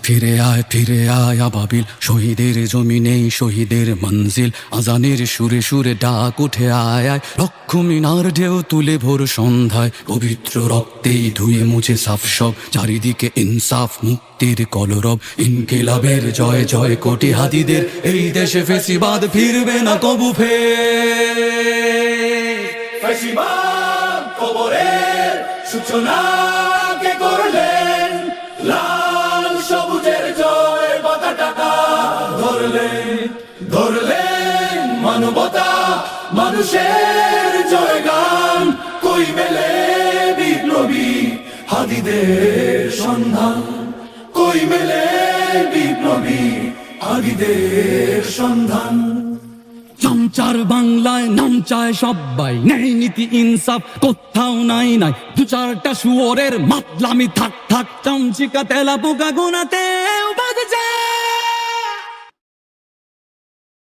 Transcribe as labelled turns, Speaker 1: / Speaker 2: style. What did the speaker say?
Speaker 1: ফিরে আয় আবাবিল, শহীদের জমিনেই শহীদের মঞ্জিল। আজানের সুরে সুরে ডাক উঠে আয় আয়, লক্ষ মিনার ঢেউ তুলে ভোর সন্ধ্যায়। পবিত্র রক্তেই ধুয়ে মুছে সাফ সব, চারিদিকে ইনসাফ মুক্তির কলরব। ইনকিলাবের জয় জয় কোটি হাদিদের, এই দেশে ফেসিবাদ ফিরবে না কবু ফের।
Speaker 2: ফেসিবাদ কবরের সূচনা কে করলেন? লাল সবুজের জয় পতাকা ধরলেন মানবতা মানুষের জয়গান। কই মেলে বিপ্লবী হাদিদের সন্ধান? কই মেলে বিপ্লবী হাদিদের সন্ধান?
Speaker 1: চামচার বাংলায় নাম চায় সবাই, ন্যায় নীতি ইনসাফ কোথাও নাই নাই। দু চারটা শুয়োরের মাতলামি থাক থাক, চামচিকা তেলা পোকা গোনাতে